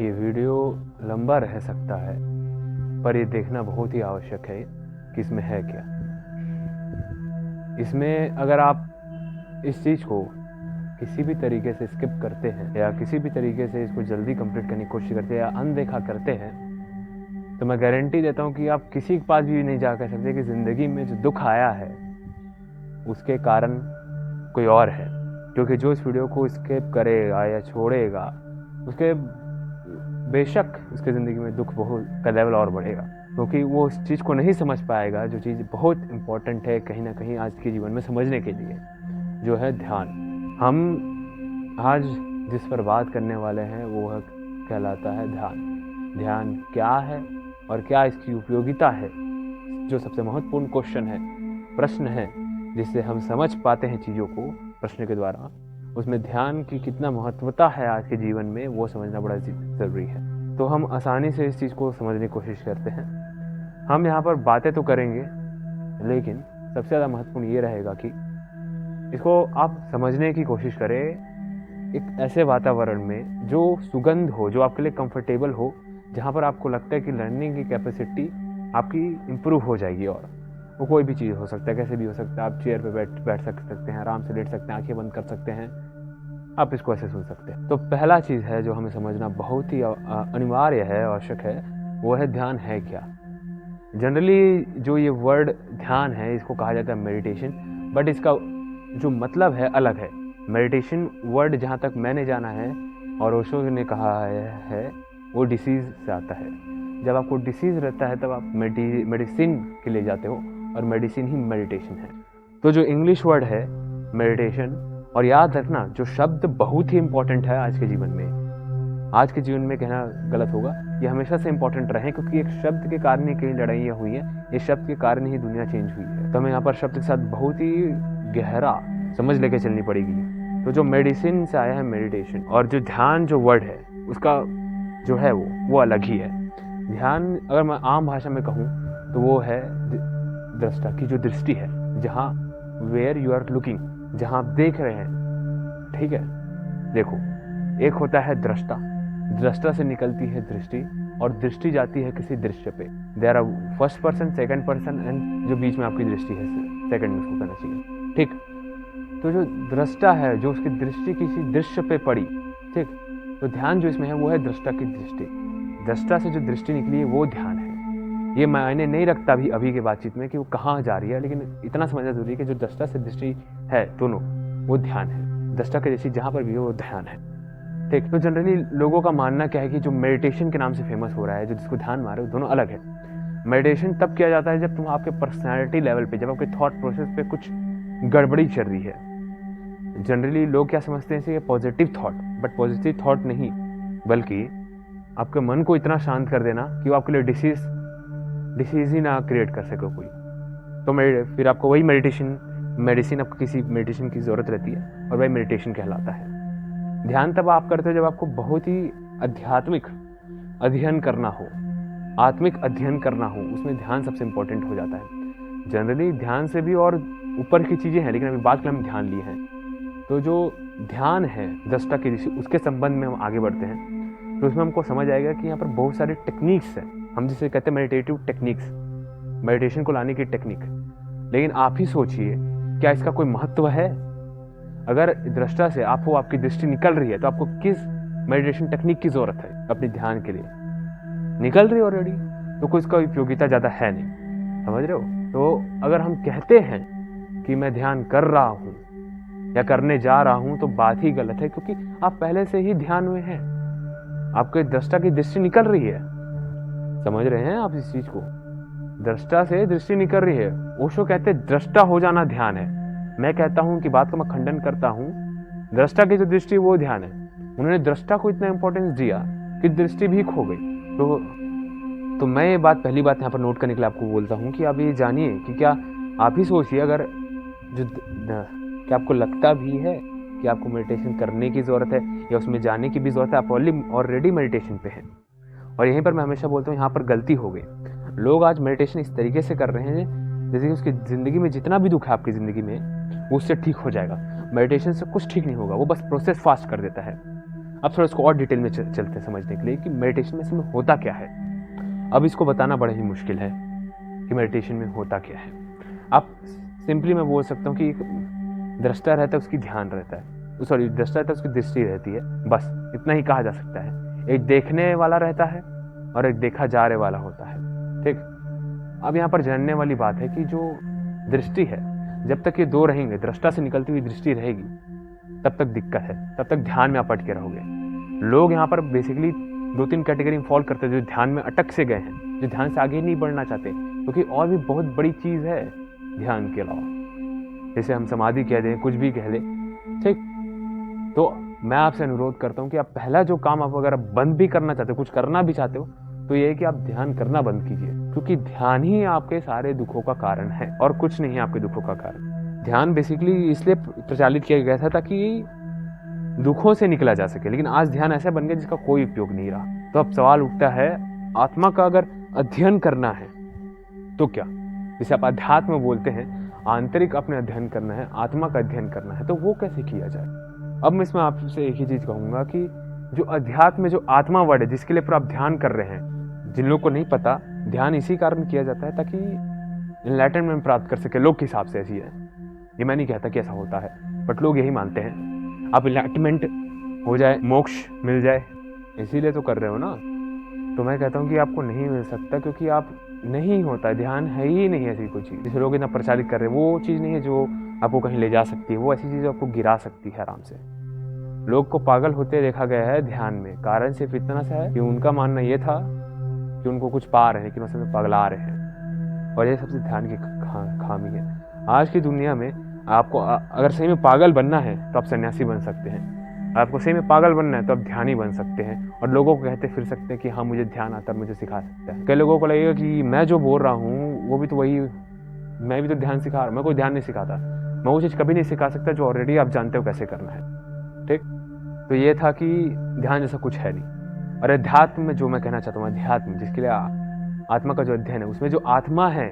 ये वीडियो लंबा रह सकता है, पर ये देखना बहुत ही आवश्यक है कि इसमें है क्या। इसमें अगर आप इस चीज़ को किसी भी तरीके से स्किप करते हैं या किसी भी तरीके से इसको जल्दी कंप्लीट करने की कोशिश करते हैं या अनदेखा करते हैं, तो मैं गारंटी देता हूँ कि आप किसी के पास भी नहीं जा कह सकते कि ज़िंदगी में जो दुख आया है उसके कारण कोई और है। क्योंकि जो इस वीडियो को स्किप करेगा या छोड़ेगा उसके बेशक उसके ज़िंदगी में दुख बहुत का लेवल और बढ़ेगा, क्योंकि वो उस चीज़ को नहीं समझ पाएगा जो चीज़ बहुत इम्पोर्टेंट है कहीं ना कहीं आज के जीवन में समझने के लिए, जो है ध्यान। हम आज जिस पर बात करने वाले हैं वो है कहलाता है ध्यान। ध्यान क्या है और क्या इसकी उपयोगिता है, जो सबसे महत्वपूर्ण क्वेश्चन है, प्रश्न है, जिससे हम समझ पाते हैं चीज़ों को प्रश्न के द्वारा। उसमें ध्यान की कितना महत्वता है आज के जीवन में वो समझना बड़ा ज़रूरी है। तो हम आसानी से इस चीज़ को समझने की कोशिश करते हैं। हम यहाँ पर बातें तो करेंगे, लेकिन सबसे ज़्यादा महत्वपूर्ण ये रहेगा कि इसको आप समझने की कोशिश करें एक ऐसे वातावरण में जो सुगंध हो, जो आपके लिए कंफर्टेबल हो, जहाँ पर आपको लगता है कि लर्निंग की कैपेसिटी आपकी इम्प्रूव हो जाएगी। और वो कोई भी चीज़ हो सकता है, कैसे भी हो सकता है। आप चेयर पे बैठ सकते हैं, आराम से लेट सकते हैं, आंखें बंद कर सकते हैं, आप इसको ऐसे सुन सकते हैं। तो पहला चीज़ है जो हमें समझना बहुत ही अनिवार्य है, आवश्यक है, वो है ध्यान है क्या। जनरली जो ये वर्ड ध्यान है इसको कहा जाता है मेडिटेशन, बट इसका जो मतलब है अलग है। मेडिटेशन वर्ड जहाँ तक मैंने जाना है और ओशो ने कहा है वो डिसीज़ से आता है। जब आपको डिसीज़ रहता है तब आप मेडिसिन के लिए जाते हो, और मेडिसिन ही मेडिटेशन है। तो जो इंग्लिश वर्ड है मेडिटेशन, और याद रखना जो शब्द बहुत ही इंपॉर्टेंट है आज के जीवन में, आज के जीवन में कहना गलत होगा, ये हमेशा से इंपॉर्टेंट रहे, क्योंकि एक शब्द के कारण ही कई लड़ाइयाँ हुई हैं, इस शब्द के कारण ही दुनिया चेंज हुई है। तो हमें यहाँ पर शब्द के साथ बहुत ही गहरा समझ लेके चलनी पड़ेगी। तो जो मेडिसिन से आया है मेडिटेशन, और जो ध्यान जो वर्ड है उसका जो है वो अलग ही है। ध्यान अगर मैं आम भाषा में कहूँ तो वो है दृष्टा की जो दृष्टि है, जहाँ वेयर यू आर लुकिंग, जहाँ आप देख रहे हैं। ठीक है, देखो, एक होता है दृष्टा, दृष्टा से निकलती है दृष्टि, और दृष्टि जाती है किसी दृश्य पे। There are first person, second person, and जो बीच में आपकी दृष्टि है सेकंड में उसको कहना चाहिए। ठीक, तो जो दृष्टा है, जो उसकी दृष्टि किसी दृश्य पे पड़ी, ठीक, तो ध्यान जो इसमें है वो है दृष्टा की दृष्टि। दृष्टा से जो दृष्टि निकली है वो ध्यान है। ये मायने नहीं रखता अभी के बातचीत में कि वो कहाँ जा रही है, लेकिन इतना समझना जरूरी है कि जो दृष्टा से दृष्टि है दोनों, वो ध्यान है। दृष्टा की दृष्टि जहाँ पर भी हो वो ध्यान है। ठीक, तो जनरली लोगों का मानना क्या है कि जो मेडिटेशन के नाम से फेमस हो रहा है, जो जिसको ध्यान मारे, वो दोनों अलग है। मेडिटेशन तब किया जाता है जब तुम आपके पर्सनैलिटी लेवल पे, जब आपके थॉट प्रोसेस पे कुछ गड़बड़ी चल रही है। जनरली लोग क्या समझते हैं कि positive thought, but positive thought नहीं, बल्कि आपके मन को इतना शांत कर देना कि वो आपके लिए डिसीज ही ना क्रिएट कर सके कोई। तो फिर आपको वही मेडिसिन आपको किसी मेडिटेशन की ज़रूरत रहती है, और वही मेडिटेशन कहलाता है। ध्यान तब आप करते हो जब आपको बहुत ही आध्यात्मिक अध्ययन करना हो, आत्मिक अध्ययन करना हो, उसमें ध्यान सबसे इंपॉर्टेंट हो जाता है। जनरली ध्यान से भी और ऊपर की चीज़ें हैं, लेकिन अभी बात के हम ध्यान लिए हैं। तो जो ध्यान है दृष्टा की दृष्टि, उसके संबंध में हम आगे बढ़ते हैं। तो उसमें हमको समझ आएगा कि यहाँ पर बहुत सारे टेक्निक्स हैं, हम जिसे कहते हैं मेडिटेटिव टेक्निक्स, मेडिटेशन को लाने की टेक्निक। लेकिन आप ही सोचिए, क्या इसका कोई महत्व है? अगर दृष्टा से आपकी दृष्टि निकल रही है तो आपको किस मेडिटेशन टेक्निक की ज़रूरत है? अपने ध्यान के लिए निकल रही है ऑलरेडी, तो कोई इसका उपयोगिता ज़्यादा है नहीं। समझ रहे हो? तो अगर हम कहते हैं कि मैं ध्यान कर रहा हूँ या करने जा रहा हूँ, तो बात ही गलत है, क्योंकि आप पहले से ही ध्यान में हैं, आपके दृष्टा की दृष्टि निकल रही है। समझ रहे हैं आप इस चीज को? दृष्टा से दृष्टि निकल रही है। ओशो कहते हैं दृष्टा हो जाना ध्यान है। मैं कहता हूं कि बात का मैं खंडन करता हूं, दृष्टा की जो दृष्टि वो ध्यान है। उन्होंने दृष्टा को इतना इंपॉर्टेंस दिया कि दृष्टि भी खो गई। तो मैं ये बात, पहली बात यहाँ पर नोट करने के लिए आपको बोलता हूँ कि आप ये जानिए कि क्या आप ही सोचिए, अगर क्या आपको लगता भी है कि आपको मेडिटेशन करने की ज़रूरत है या उसमें जाने की भी ज़रूरत है? आप ऑलरेडी मेडिटेशन पे हैं। और यहीं पर मैं हमेशा बोलता हूँ यहाँ पर गलती हो गई। लोग आज मेडिटेशन इस तरीके से कर रहे हैं जैसे कि उसकी ज़िंदगी में जितना भी दुख है आपकी ज़िंदगी में, वो उससे ठीक हो जाएगा। मेडिटेशन से कुछ ठीक नहीं होगा, वो बस प्रोसेस फास्ट कर देता है। अब थोड़ा इसको और डिटेल में चलते हैं समझने के लिए कि मेडिटेशन में इसमें होता क्या है। अब इसको बताना बड़ा ही मुश्किल है कि मेडिटेशन में होता क्या है। आप सिंपली मैं बोल सकता हूँ कि एक दृष्टा रहता है, उसकी ध्यान रहता है, सॉरी दृष्टा रहता है, उसकी दृष्टि रहती है, बस इतना ही कहा जा सकता है। एक देखने वाला रहता है और एक देखा जा रहे वाला होता है, ठीक। अब यहाँ पर जानने वाली बात है कि जो दृष्टि है, जब तक ये दो रहेंगे, दृष्टा से निकलती हुई दृष्टि रहेगी, तब तक दिक्कत है, तब तक ध्यान में अटक के रहोगे। लोग यहाँ पर बेसिकली 2-3 कैटेगरी में फॉल करते हैं, जो ध्यान में अटक से गए हैं, जो ध्यान से आगे नहीं बढ़ना चाहते, क्योंकि और भी बहुत बड़ी चीज़ है ध्यान के अलावा, जैसे हम समाधि कह दें, कुछ भी कह लें, ठीक। तो मैं आपसे अनुरोध करता हूँ कि आप पहला जो काम आप अगर बंद भी करना चाहते हो, कुछ करना भी चाहते हो, तो ये है कि आप ध्यान करना बंद कीजिए, क्योंकि ध्यान ही आपके सारे दुखों का कारण है और कुछ नहीं है आपके दुखों का कारण। ध्यान बेसिकली इसलिए प्रचलित किया गया था ताकि दुखों से निकला जा सके, लेकिन आज ध्यान ऐसा बन गया जिसका कोई उपयोग नहीं रहा। तो अब सवाल उठता है, आत्मा का अगर अध्ययन करना है तो क्या, जिसे आप अध्यात्म बोलते हैं, आंतरिक अपने अध्ययन करना है, आत्मा का अध्ययन करना है, तो वो कैसे किया जाए। अब मैं इसमें आपसे एक ही चीज कहूंगा कि जो अध्यात्म में जो आत्मा वर्ड है, जिसके लिए पर आप ध्यान कर रहे हैं, जिन लोगों को नहीं पता, ध्यान इसी कारण किया जाता है ताकि एनलाइटनमेंट प्राप्त कर सके। लोग के हिसाब से ऐसी है, ये मैं नहीं कहता कि ऐसा होता है, बट लोग यही मानते हैं, आप एनलाइटमेंट हो जाए, मोक्ष मिल जाए, इसीलिए तो कर रहे हो ना। तो मैं कहता हूँ कि आपको नहीं मिल सकता, क्योंकि आप नहीं होता, ध्यान है ही नहीं ऐसी कोई चीज़ जिसे लोग इतना प्रचारित कर रहे हैं। वो चीज़ नहीं है जो आपको कहीं ले जा सकती है, वो ऐसी चीज़ आपको गिरा सकती है आराम से। लोग को पागल होते देखा गया है ध्यान में, कारण सिर्फ इतना सा है कि उनका मानना ये था कि उनको कुछ पा रहे हैं, लेकिन उसमें पगला रहे हैं, और ये सबसे ध्यान की खामी है। आज की दुनिया में आपको अगर सही में पागल बनना है तो आप सन्यासी बन सकते हैं, आपको सही में पागल बनना है तो आप ध्यानी बन सकते हैं, और लोगों को कहते फिर सकते हैं कि हाँ मुझे ध्यान आता है, मुझे सिखा सकता है। कई लोगों को लगेगा कि मैं जो बोल रहा हूँ वो भी तो वही, मैं भी तो ध्यान सिखा रहा हूँ, मैं कोई ध्यान नहीं सिखाता, मैं वो चीज़ कभी नहीं सिखा सकता जो ऑलरेडी आप जानते हो कैसे करना है, ठीक। तो ये था कि ध्यान जैसा कुछ है नहीं। और अध्यात्म में जो मैं कहना चाहता हूँ, अध्यात्म जिसके लिए आत्मा का जो अध्ययन है, उसमें जो आत्मा है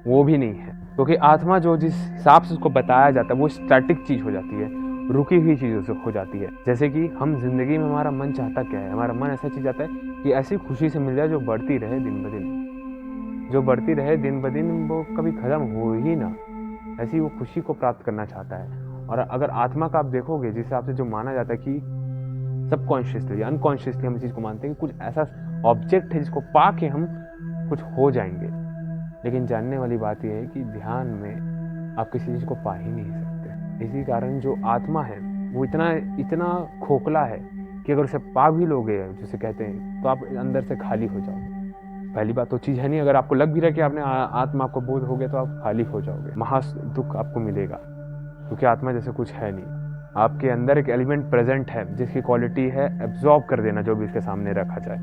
वो भी नहीं है, क्योंकि आत्मा जो जिस हिसाब से उसको बताया जाता है वो स्टैटिक चीज़ हो जाती है, रुकी हुई चीज़ हो जाती है। जैसे कि हम जिंदगी में, हमारा मन चाहता क्या है, हमारा मन ऐसा चीज़ चाहता है कि ऐसी खुशी से मिल जाए जो बढ़ती रहे दिन ब दिन, जो बढ़ती रहे दिन ब दिन, वो कभी ख़त्म हो ही ना, ऐसी वो खुशी को प्राप्त करना चाहता है। और अगर आत्मा का आप देखोगे, जिस हिसाब से जो माना जाता है कि सबकॉन्शियसली, अनकॉन्शियसली हम इस चीज़ को मानते हैं कि कुछ ऐसा ऑब्जेक्ट है जिसको पा के हम कुछ हो जाएंगे, लेकिन जानने वाली बात यह है कि ध्यान में आप किसी चीज़ को पा ही नहीं सकते। इसी कारण जो आत्मा है वो इतना खोखला है कि अगर उसे पा भी लोगे, जिसे कहते हैं, तो आप अंदर से खाली हो जाओगे। पहली बात तो चीज़ है नहीं, अगर आपको लग भी रहा कि आपने आत्मा आपको बोध हो गया तो आप खाली हो जाओगे, महा दुख आपको मिलेगा, क्योंकि आत्मा जैसे कुछ है नहीं। आपके अंदर एक एलिमेंट प्रेजेंट है जिसकी क्वालिटी है एब्जॉर्ब कर देना जो भी इसके सामने रखा जाए।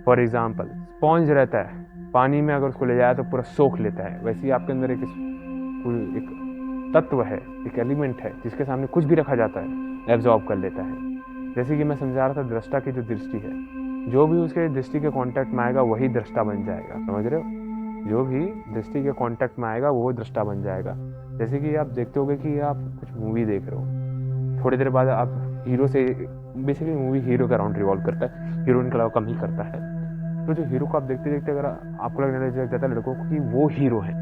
फॉर एग्जाम्पल, स्पॉन्ज रहता है, पानी में अगर उसको ले जाए तो पूरा सोख लेता है, वैसे ही आपके अंदर एक तत्व है, एक एलिमेंट है जिसके सामने कुछ भी रखा जाता है एब्जॉर्ब कर लेता है। जैसे कि मैं समझा रहा था, दृष्टा की जो दृष्टि है, जो भी उसके दृष्टि के कांटेक्ट में आएगा वही दृष्टा बन जाएगा, समझ रहे हो, जो भी दृष्टि के कांटेक्ट में आएगा वो दृष्टा बन जाएगा। जैसे कि आप देखते होगे कि आप कुछ मूवी देख रहे हो, थोड़ी देर बाद आप हीरो से, बेसिकली मूवी हीरो के अराउंड रिवॉल्व करता है, हीरोइन के अलावा कम ही करता है। तो जो हीरो को आप देखते देखते अगर आपको लगने लग जाता है लड़कों को कि वो हीरो है,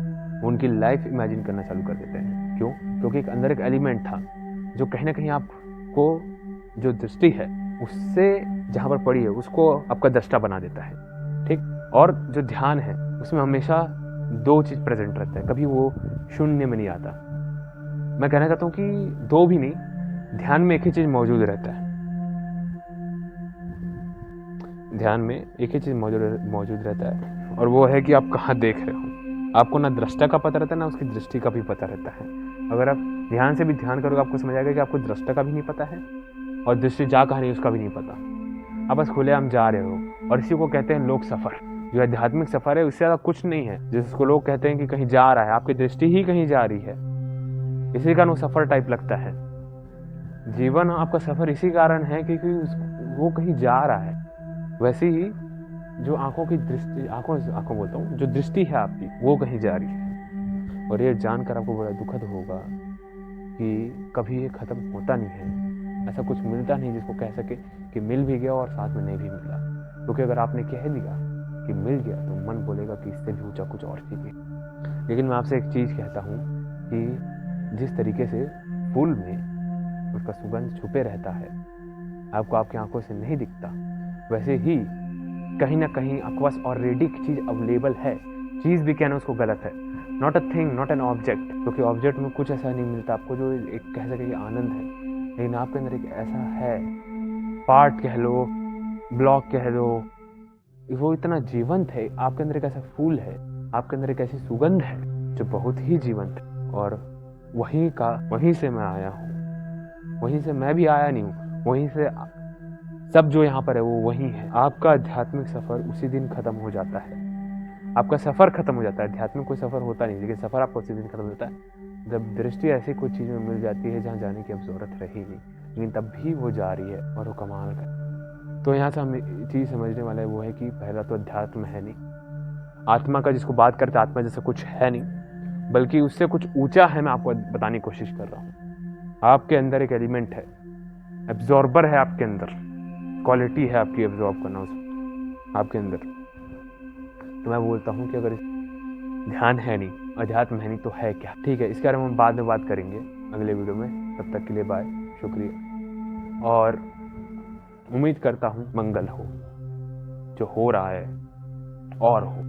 वो उनकी लाइफ इमेजिन करना चालू कर देते हैं। क्यों? क्योंकि एक अंदर एक एलिमेंट था जो कहीं ना कहीं आपको जो दृष्टि है उससे जहाँ पर पड़ी है उसको आपका दृष्टा बना देता है, ठीक। और जो ध्यान है उसमें हमेशा दो चीज़ प्रेजेंट रहता है, कभी वो शून्य में नहीं आता। मैं कहना चाहता हूँ कि दो भी नहीं, ध्यान में एक ही चीज़ मौजूद रहता है, ध्यान में एक ही चीज़ मौजूद रहता है, और वो है कि आप कहाँ देख रहे हो। आपको ना दृष्टा का पता रहता है ना उसकी दृष्टि का भी पता रहता है। अगर आप ध्यान से भी ध्यान करोगे आपको समझ आएगा कि आपको दृष्टा का भी नहीं पता है और दृष्टि जा कहाँ नहीं उसका भी नहीं पता। आप बस खुलेआम जा रहे हो, और इसी को कहते हैं लोक सफ़र। जो आध्यात्मिक सफ़र है उससे ज़्यादा कुछ नहीं है, जिसको लोग कहते हैं कि कहीं जा रहा है, आपकी दृष्टि ही कहीं जा रही है, इसी कारण वो सफ़र टाइप लगता है। जीवन आपका सफ़र इसी कारण है क्योंकि वो कहीं जा रहा है। वैसे ही जो आंखों की दृष्टि, आंखों बोलता हूँ, जो दृष्टि है आपकी वो कहीं जा रही है। और ये जानकर आपको बड़ा दुखद होगा कि कभी ये ख़त्म होता नहीं है, ऐसा कुछ मिलता नहीं जिसको कह सके कि मिल भी गया और साथ में नहीं भी मिला, क्योंकि अगर आपने कह दिया कि मिल गया तो मन बोलेगा कि इससे भी ऊंचा कुछ और चाहिए। लेकिन मैं आपसे एक चीज़ कहता हूँ कि जिस तरीके से फूल में उसका सुगंध छुपे रहता है, आपको आपकी आंखों से नहीं दिखता, वैसे ही कहीं ना कहीं आपके पास ऑलरेडी एक चीज़ अवेलेबल है। चीज़ भी कहना उसको गलत है, not a thing, not an object, क्योंकि ऑब्जेक्ट में कुछ ऐसा नहीं मिलता आपको जो एक कह सके कि आनंद है, लेकिन आपके अंदर एक ऐसा है, पार्ट कह लो, ब्लॉक कह लो, वो इतना जीवंत है। आपके अंदर एक ऐसा फूल है, आपके अंदर एक ऐसी सुगंध है जो बहुत ही जीवंत है। और वहीं से मैं आया हूँ, वहीं से मैं भी आया नहीं हूँ, वहीं से सब जो यहाँ पर है वो वहीं है। आपका आध्यात्मिक सफर उसी दिन खत्म हो जाता है, आपका सफर खत्म हो जाता है। आध्यात्मिक कोई सफर होता नहीं, लेकिन सफर आपका उसी दिन खत्म हो जाता है जब दृष्टि ऐसी कोई चीज़ में मिल जाती है जहाँ जाने की अब जरूरत रही नहीं, लेकिन तब भी वो जा रही है और वो कमाल का। तो यहाँ से हम चीज़ समझने वाला है वो है कि पहला तो अध्यात्म है नहीं, आत्मा का जिसको बात करते आत्मा जैसा कुछ है नहीं, बल्कि उससे कुछ ऊंचा है। मैं आपको बताने की कोशिश कर रहा हूँ, आपके अंदर एक एलिमेंट है, एब्जॉर्बर है आपके अंदर, क्वालिटी है आपकी एब्जॉर्ब करना उस आपके अंदर। तो मैं बोलता हूँ कि अगर ध्यान है नहीं, अध्यात्म है नहीं, तो है क्या? ठीक है, इसके बारे में हम बाद में बात करेंगे अगले वीडियो में। तब तक के लिए बाय, शुक्रिया, और उम्मीद करता हूँ मंगल हो, जो हो रहा है और हो।